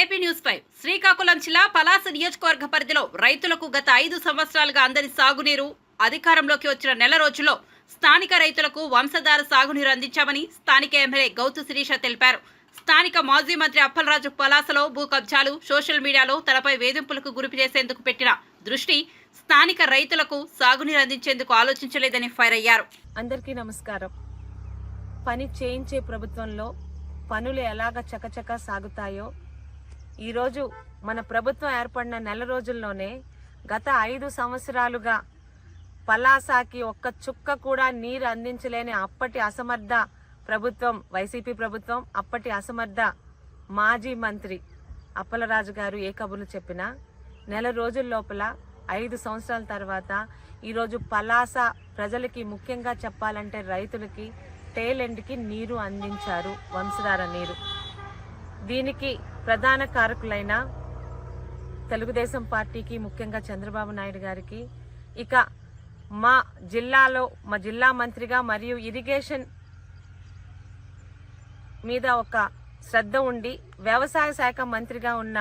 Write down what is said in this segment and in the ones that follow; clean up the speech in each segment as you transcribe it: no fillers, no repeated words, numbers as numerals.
AP news 5 Srikakulam జిల్లా పలాస నియోజకవర్గ పరిధిలో రైతులకు గత 5 సంవత్సరాలుగా అందని సాగునీరు అధికారంలోకి వచ్చిన నెల రోజుల్లో స్థానిక రైతులకు వంశధార సాగునీరు అందించామని స్థానిక ఎమ్మెల్యే గౌతు శిరీష తెలిపారు. స్థానిక మాజీ మంత్రి అప్పలరాజు పలాసలో భూ కబ్జాలు సోషల్ మీడియాలో తనపై వేధింపులకు గురి చేసేందుకు పెట్టిన దృష్టి స్థానిక రైతులకు సాగునీరు అందించేందుకు ఆలోచించలేదని ఫైర్ అయ్యారు. అందరికీ నమస్కారం. పని చేయించే ప్రభుత్వంలో పనులు ఎలాగ చకచకా సాగుతాయో ఈరోజు మన ప్రభుత్వం ఏర్పడిన నెల రోజుల్లోనే గత 5 సంవత్సరాలుగా పలాసాకి ఒక్క చుక్క కూడా నీరు అందించలేని అప్పటి అసమర్థ ప్రభుత్వం వైసీపీ ప్రభుత్వం, అప్పటి అసమర్థ మాజీ మంత్రి అప్పలరాజు గారు ఏ కబుర్లు చెప్పినా నెల రోజుల లోపల 5 సంవత్సరాల తర్వాత ఈరోజు పలాస ప్రజలకి, ముఖ్యంగా చెప్పాలంటే రైతులకి టేల్ ఎండ్కి నీరు అందించారు, వంశధార నీరు. దీనికి ప్రధాన కారకులైన తెలుగుదేశం పార్టీకి, ముఖ్యంగా చంద్రబాబు నాయుడు గారికి, ఇక మా జిల్లా మంత్రిగా మరియు ఇరిగేషన్ మీద ఒక శ్రద్ధ ఉండి వ్యవసాయ శాఖ మంత్రిగా ఉన్న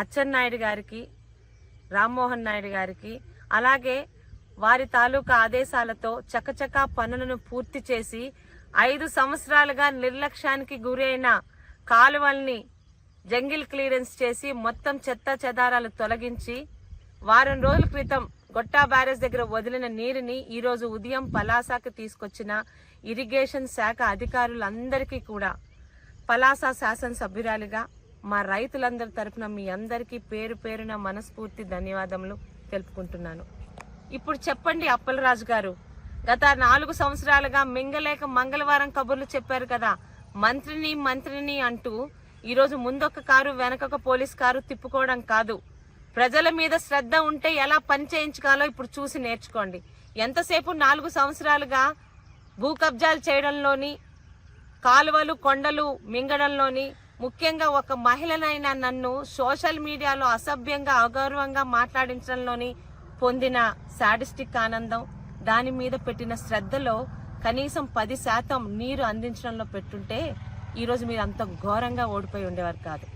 అచ్చెన్నాయుడు గారికి, రామ్మోహన్ నాయుడు గారికి, అలాగే వారి తాలూకా ఆదేశాలతో చకచకా పనులను పూర్తి చేసి 5 సంవత్సరాలుగా నిర్లక్ష్యానికి గురైన కాలువల్ని జంగిల్ క్లియరెన్స్ చేసి మొత్తం చెత్త చెదారాలు తొలగించి వారం రోజుల క్రితం గొట్టా బ్యారేజ్ దగ్గర వదిలిన నీరుని ఈరోజు ఉదయం పలాసాకి తీసుకొచ్చిన ఇరిగేషన్ శాఖ అధికారులందరికీ కూడా పలాస శాసనసభ్యురాలిగా మా రైతులందరి తరఫున మీ అందరికీ పేరు పేరున మనస్ఫూర్తి ధన్యవాదములు తెలుపుకుంటున్నాను. ఇప్పుడు చెప్పండి అప్పలరాజు గారు, గత 4 సంవత్సరాలుగా మింగలేక మంగళవారం కబుర్లు చెప్పారు కదా, మంత్రిని అంటూ ఈరోజు ముందొక కారు వెనకొక పోలీస్ కారు తిప్పుకోవడం కాదు. ప్రజల మీద శ్రద్ధ ఉంటే ఎలా పని చేయించుకోవాలో ఇప్పుడు చూసి నేర్చుకోండి. ఎంతసేపు 4 సంవత్సరాలుగా భూ కబ్జాలు చేయడంలోని, కాలువలు కొండలు మింగడంలోని, ముఖ్యంగా ఒక మహిళనైనా నన్ను సోషల్ మీడియాలో అసభ్యంగా అగౌరవంగా మాట్లాడించడంలోని పొందిన సాడిస్టిక్ ఆనందం, దాని మీద పెట్టిన శ్రద్ధలో కనీసం 10% నీరు అందించడంలో పెట్టుంటే ఈరోజు మీరు అంత ఘోరంగా ఓడిపోయి ఉండేవారు కాదు.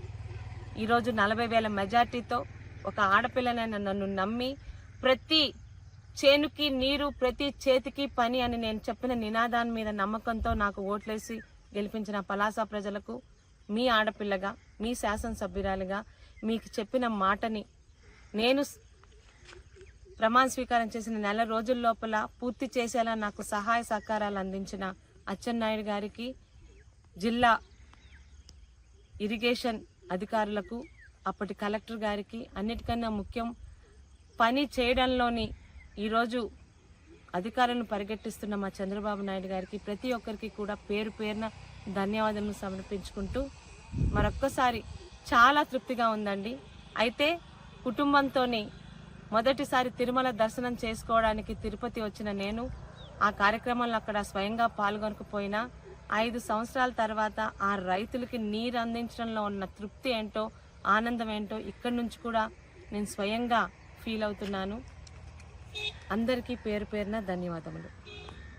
ఈరోజు 40,000 మెజార్టీతో ఒక ఆడపిల్లనైనా నన్ను నమ్మి ప్రతి చేనుకి నీరు, ప్రతి చేతికి పని అని నేను చెప్పిన నినాదాన్ని మీద నమ్మకంతో నాకు ఓట్లేసి గెలిపించిన పలాస ప్రజలకు మీ ఆడపిల్లగా, మీ శాసనసభ్యురాలుగా మీకు చెప్పిన మాటని నేను ప్రమాణ స్వీకారం చేసిన నెల రోజుల లోపల పూర్తి చేసేలా నాకు సహాయ సహకారాలు అందించిన అచ్చెన్నాయుడు గారికి, జిల్లా ఇరిగేషన్ అధికారులకు, అప్పటి కలెక్టర్ గారికి, అన్నిటికన్నా ముఖ్యం పని చేయడంలోని ఈరోజు అధికారులను పరిగెట్టిస్తున్న మా చంద్రబాబు నాయుడు గారికి, ప్రతి ఒక్కరికి కూడా పేరు పేరున ధన్యవాదాలను సమర్పించుకుంటూ మరొక్కసారి చాలా తృప్తిగా ఉందండి. అయితే కుటుంబంతోనే మొదటిసారి తిరుమల దర్శనం చేసుకోవడానికి తిరుపతి వచ్చిన నేను ఆ కార్యక్రమంలో అక్కడ స్వయంగా పాల్గొనకపోయినా 5 సంవత్సరాల తర్వాత ఆ రైతులకి నీరు అందించడంలో ఉన్న తృప్తి ఏంటో, ఆనందం ఏంటో ఇక్కడి నుంచి కూడా నేను స్వయంగా ఫీల్ అవుతున్నాను. అందరికీ పేరు పేరున ధన్యవాదములు.